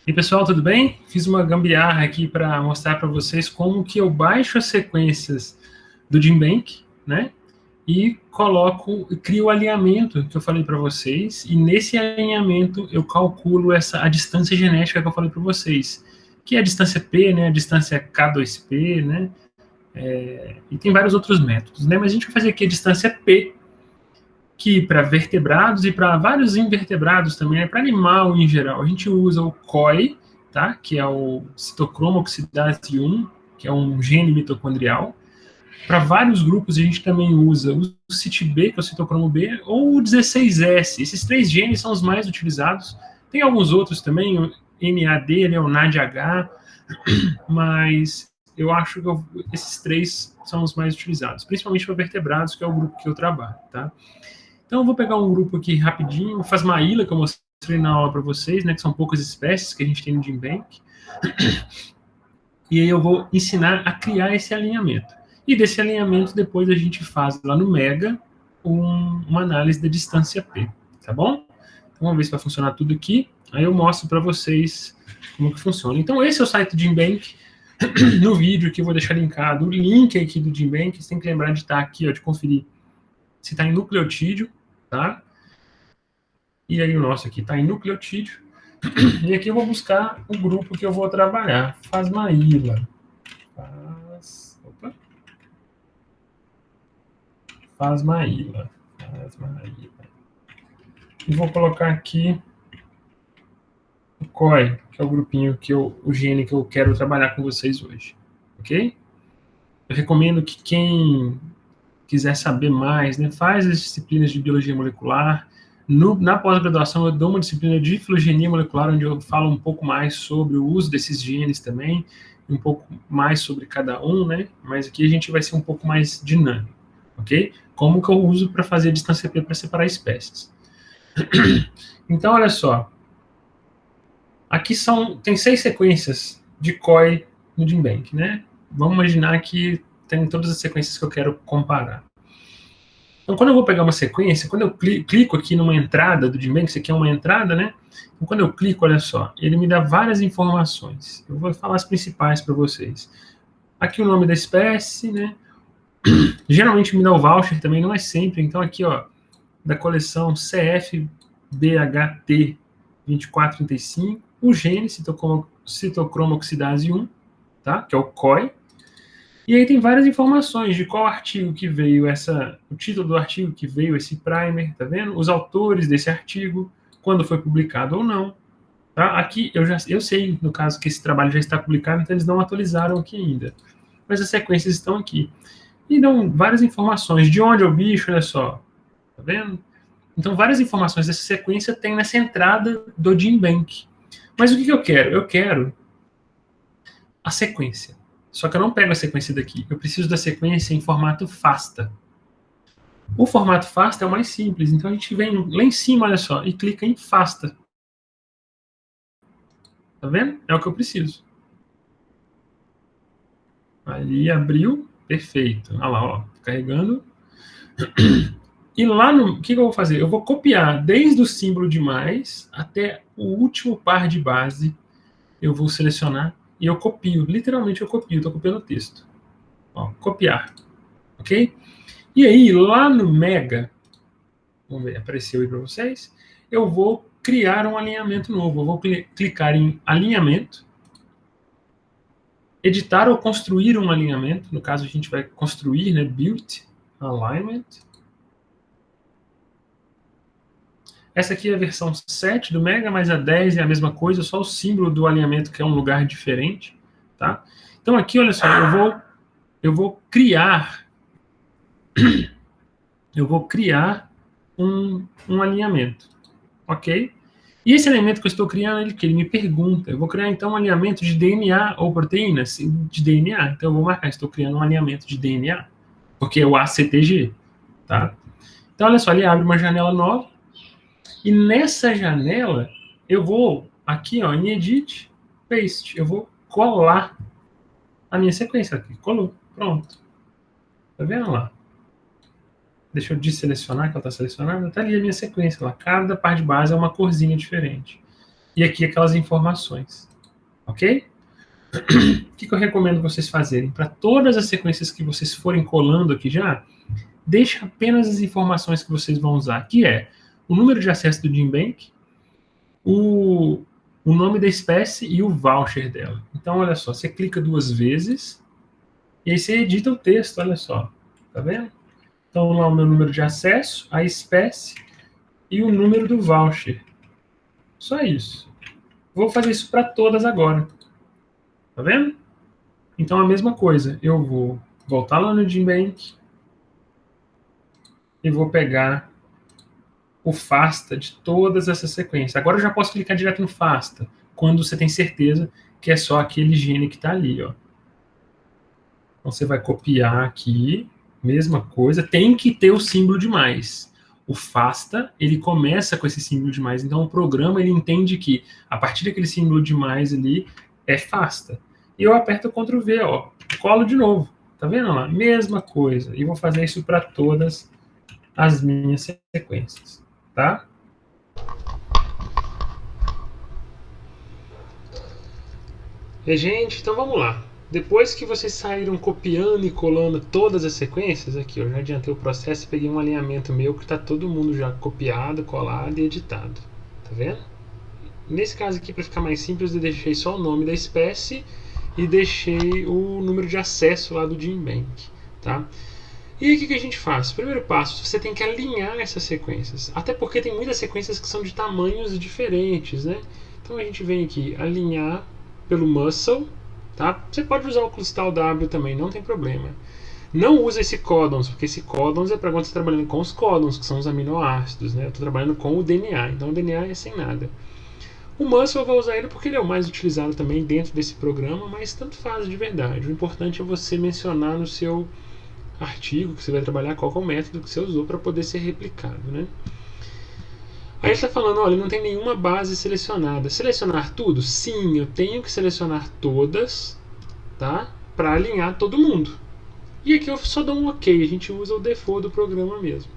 E pessoal, tudo bem? Fiz uma gambiarra aqui para mostrar para vocês como que eu baixo as sequências do GenBank, né? E crio o alinhamento que eu falei para vocês, e nesse alinhamento eu calculo a distância genética que eu falei para vocês, que é a distância P, né? A distância K2P, né? E tem vários outros métodos, né? Mas a gente vai fazer aqui a distância P, que para vertebrados e para vários invertebrados também, né, para animal em geral, a gente usa o COI, tá? Que é o citocromo oxidase 1, que é um gene mitocondrial. Para vários grupos a gente também usa o CIT-B, que é o citocromo B, ou o 16S. Esses três genes são os mais utilizados. Tem alguns outros também, o NAD, né, o NADH, mas eu acho que esses três são os mais utilizados, principalmente para vertebrados, que é o grupo que eu trabalho, tá? Então eu vou pegar um grupo aqui rapidinho, o Phasmaila, que eu mostrei na aula para vocês, né, que são poucas espécies que a gente tem no GenBank. E aí eu vou ensinar a criar esse alinhamento. E desse alinhamento, depois a gente faz lá no Mega uma análise da distância P, tá bom? Então vamos ver se vai funcionar tudo aqui. Aí eu mostro para vocês como que funciona. Então esse é o site do GenBank. No vídeo que eu vou deixar linkado o link aqui do GenBank. Você tem que lembrar de estar aqui, ó, de conferir se está em nucleotídeo, tá? E aí o nosso aqui está em nucleotídeo. E aqui eu vou buscar o grupo que eu vou trabalhar. Phasmaila. Phasmaila. E vou colocar aqui o COI, que é o grupinho o gene que eu quero trabalhar com vocês hoje. Ok? Eu recomendo que quem quiser saber mais, né, faz as disciplinas de biologia molecular. Na pós-graduação eu dou uma disciplina de filogenia molecular, onde eu falo um pouco mais sobre o uso desses genes também, um pouco mais sobre cada um, né? Mas aqui a gente vai ser um pouco mais dinâmico, ok? Como que eu uso para fazer a distância P para separar espécies. Então, olha só. Aqui tem 6 sequências de COI no GenBank, né? Vamos imaginar que tem todas as sequências que eu quero comparar. Então, quando eu vou pegar uma sequência, quando eu clico aqui numa entrada do GenBank, isso aqui é uma entrada, né? Então, quando eu clico, olha só, ele me dá várias informações. Eu vou falar as principais para vocês. Aqui o nome da espécie, né? Geralmente me dá o voucher também, não é sempre. Então, aqui, ó, da coleção CFBHT 2435, o gene citocromo oxidase 1, tá? Que é o COI. E aí tem várias informações de qual artigo que veio o título do artigo que veio esse primer, tá vendo? Os autores desse artigo, quando foi publicado ou não. Tá? Aqui eu sei, no caso, que esse trabalho já está publicado, então eles não atualizaram aqui ainda. Mas as sequências estão aqui. E dão várias informações. De onde é o bicho, olha só. Tá vendo? Então, várias informações dessa sequência tem nessa entrada do GenBank. Mas o que eu quero? Eu quero a sequência. Só que eu não pego a sequência daqui. Eu preciso da sequência em formato FASTA. O formato FASTA é o mais simples. Então, a gente vem lá em cima, olha só, e clica em FASTA. Tá vendo? É o que eu preciso. Ali abriu. Perfeito. Olha lá, ó. Carregando. E lá o que eu vou fazer? Eu vou copiar desde o símbolo de mais até o último par de base. Eu vou selecionar e eu copio. Literalmente eu copio. Estou copiando o texto. Ó, copiar. Ok? E aí, lá no Mega, vamos ver, apareceu aí para vocês, eu vou criar um alinhamento novo. Eu vou clicar em alinhamento, editar ou construir um alinhamento. No caso, a gente vai construir, né? Build Alignment. Essa aqui é a versão 7 do Mega, mas a 10 é a mesma coisa, só o símbolo do alinhamento que é um lugar diferente, tá? Então aqui, olha só, eu vou criar um alinhamento, ok? E esse alinhamento que eu estou criando, ele me pergunta, eu vou criar então um alinhamento de DNA ou proteínas de DNA, então eu vou marcar, estou criando um alinhamento de DNA, porque é o ACTG, tá? Então olha só, ele abre uma janela nova, e nessa janela, eu vou, aqui ó, em Edit, Paste, eu vou colar a minha sequência aqui, colou, pronto. Tá vendo lá? Deixa eu desselecionar, que ela está selecionada. Está ali a minha sequência lá. Cada par de base é uma corzinha diferente. e aqui aquelas informações, ok? O que eu recomendo vocês fazerem? Para todas as sequências que vocês forem colando aqui já, deixa apenas as informações que vocês vão usar, que é o número de acesso do GenBank, o nome da espécie e o voucher dela. Então, olha só, você clica 2 vezes e aí você edita o texto, olha só, tá vendo? Então, lá o meu número de acesso, a espécie e o número do voucher. Só isso. Vou fazer isso para todas agora. Tá vendo? Então, a mesma coisa. Eu vou voltar lá no GenBank e vou pegar o FASTA de todas essas sequências. Agora eu já posso clicar direto no FASTA, quando você tem certeza que é só aquele gene que está ali, ó. Então você vai copiar aqui, mesma coisa, tem que ter o símbolo de mais. O FASTA, ele começa com esse símbolo de mais, então o programa ele entende que a partir daquele símbolo de mais ali é FASTA. E eu aperto o Ctrl V, ó, colo de novo, tá vendo lá? Mesma coisa, e vou fazer isso para todas as minhas sequências, tá? E, gente, então vamos lá. Depois que vocês saíram copiando e colando todas as sequências, aqui eu já adiantei o processo e peguei um alinhamento meu que está todo mundo já copiado, colado e editado. Tá vendo? Nesse caso aqui, para ficar mais simples, eu deixei só o nome da espécie e deixei o número de acesso lá do GenBank. Tá? E o que a gente faz? Primeiro passo, você tem que alinhar essas sequências. Até porque tem muitas sequências que são de tamanhos diferentes, né? Então a gente vem aqui, alinhar pelo muscle, tá? Você pode usar o cristal W também, não tem problema. Não usa esse códons, porque esse códons é para quando você está trabalhando com os códons, que são os aminoácidos, né? Eu estou trabalhando com o DNA, então o DNA é sem nada. O muscle eu vou usar ele porque ele é o mais utilizado também dentro desse programa, mas tanto faz de verdade. O importante é você mencionar no seu artigo que você vai trabalhar qual é o método que você usou para poder ser replicado, né? Aí ele está falando, olha, não tem nenhuma base selecionada. Selecionar tudo? Sim, eu tenho que selecionar todas, tá? Para alinhar todo mundo. E aqui eu só dou um OK, a gente usa o default do programa mesmo.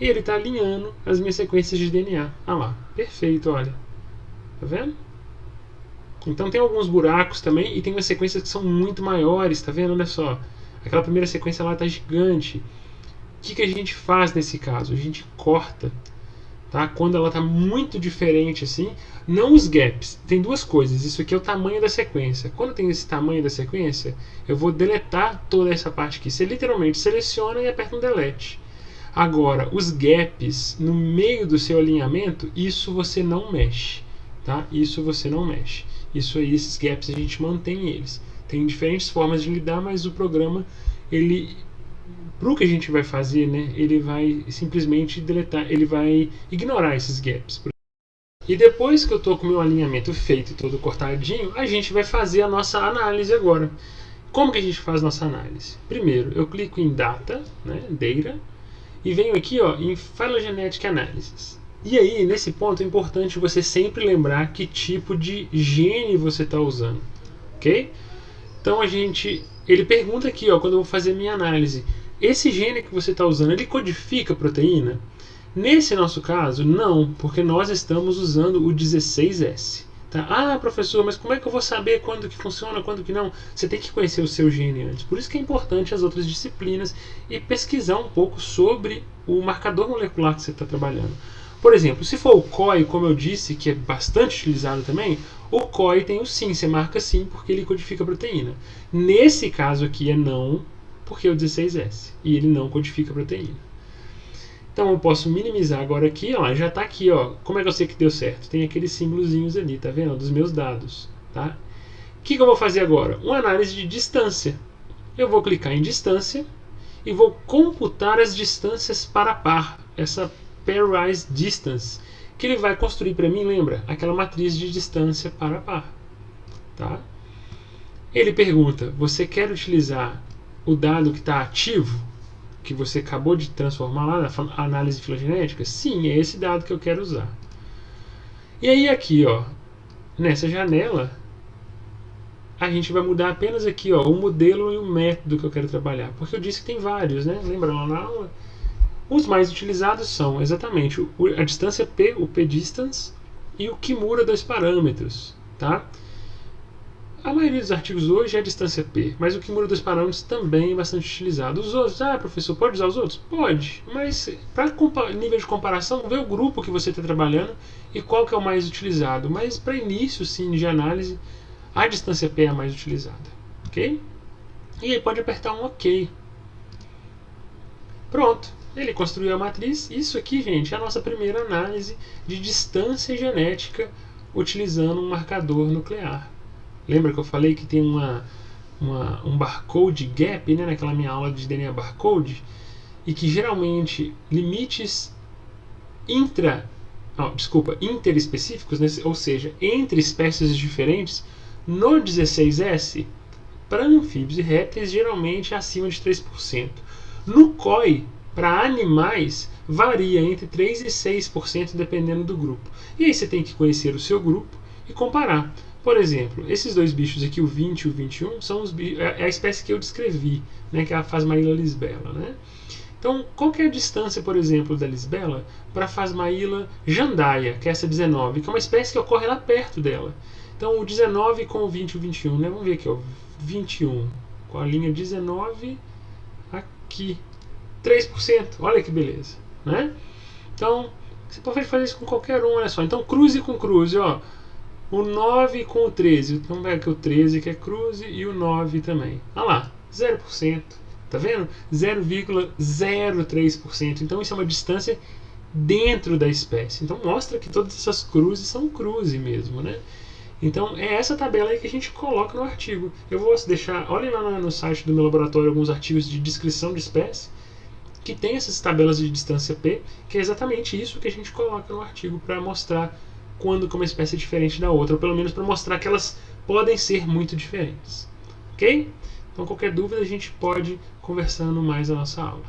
E ele está alinhando as minhas sequências de DNA. Ah lá, perfeito, olha. Tá vendo? Então tem alguns buracos também e tem umas sequências que são muito maiores, tá vendo? Olha só. Aquela primeira sequência lá está gigante. O que a gente faz nesse caso? A gente corta, tá? Quando ela está muito diferente assim, não os gaps. Tem duas coisas. Isso aqui é o tamanho da sequência. Quando tem esse tamanho da sequência, eu vou deletar toda essa parte aqui. Você literalmente seleciona e aperta um delete. Agora, os gaps no meio do seu alinhamento, isso você não mexe, tá? Isso você não mexe. Isso aí, esses gaps a gente mantém eles. Tem diferentes formas de lidar, mas o programa, ele, pro que a gente vai fazer, né, ele vai simplesmente deletar, ele vai ignorar esses gaps. E depois que eu estou com o meu alinhamento feito e todo cortadinho, a gente vai fazer a nossa análise agora. Como que a gente faz nossa análise? Primeiro, eu clico em Data, né, Data, e venho aqui ó, em Phylogenetic Analysis. E aí, nesse ponto, é importante você sempre lembrar que tipo de gene você está usando, ok? Então ele pergunta aqui, ó, quando eu vou fazer a minha análise, esse gene que você está usando, ele codifica proteína? Nesse nosso caso, não, porque nós estamos usando o 16S. Tá? Ah, professor, mas como é que eu vou saber quando que funciona, quando que não? Você tem que conhecer o seu gene antes. Por isso que é importante as outras disciplinas e pesquisar um pouco sobre o marcador molecular que você está trabalhando. Por exemplo, se for o COI, como eu disse, que é bastante utilizado também, o COI tem o sim, você marca sim porque ele codifica a proteína. Nesse caso aqui é não, porque é o 16S, e ele não codifica a proteína. Então eu posso minimizar agora aqui, ó, já está aqui, ó. Como é que eu sei que deu certo? Tem aqueles símbolozinhos ali, tá vendo? Dos meus dados, tá? O que eu vou fazer agora? Uma análise de distância. Eu vou clicar em distância e vou computar as distâncias para par, essa pairwise distance, que ele vai construir para mim, lembra? Aquela matriz de distância para par, tá? Ele pergunta, você quer utilizar o dado que está ativo, que você acabou de transformar lá na análise filogenética? Sim, é esse dado que eu quero usar. E aí aqui, ó, nessa janela, a gente vai mudar apenas aqui, ó, o modelo e o método que eu quero trabalhar, porque eu disse que tem vários, né? Lembra lá na aula? Os mais utilizados são exatamente a distância P, o P-distance, e o Kimura 2 parâmetros, tá? A maioria dos artigos hoje é distância P, mas o Kimura 2 parâmetros também é bastante utilizado. Os outros, professor, pode usar os outros? Pode, mas para nível de comparação, vê o grupo que você está trabalhando e qual que é o mais utilizado. Mas para início, sim, de análise, a distância P é a mais utilizada, ok? E aí pode apertar um OK. Pronto, ele construiu a matriz. Isso aqui, gente, é a nossa primeira análise de distância genética utilizando um marcador nuclear. Lembra que eu falei que tem um barcode gap, né, naquela minha aula de DNA barcode? E que geralmente limites interespecíficos, né, ou seja, entre espécies diferentes, no 16S, para anfíbios e répteis, geralmente é acima de 3%. No COI, para animais, varia entre 3% e 6%, dependendo do grupo. E aí você tem que conhecer o seu grupo e comparar. Por exemplo, esses dois bichos aqui, o 20 e o 21, são é a espécie que eu descrevi, né, que é a Phasmaila lisbela. Né? Então, qual que é a distância, por exemplo, da lisbela para a Phasmaila jandaia, que é essa 19, que é uma espécie que ocorre lá perto dela. Então, o 19 com o 20 e o 21, né? Vamos ver aqui, ó, 21 com a linha 19 aqui, 3%, olha que beleza, né? Então, você pode fazer isso com qualquer um, olha só. Então, cruze com cruze, ó. O 9 com o 13. Então, vai aqui o 13 que é cruze e o 9 também. Olha lá, 0%. Tá vendo? 0,03%. Então, isso é uma distância dentro da espécie. Então, mostra que todas essas cruzes são cruze mesmo, né? Então, é essa tabela aí que a gente coloca no artigo. Eu vou deixar, olhem lá no site do meu laboratório alguns artigos de descrição de espécie que tem essas tabelas de distância P, que é exatamente isso que a gente coloca no artigo para mostrar quando que uma espécie é diferente da outra, ou pelo menos para mostrar que elas podem ser muito diferentes. Ok? Então, qualquer dúvida a gente pode ir conversando mais na nossa aula.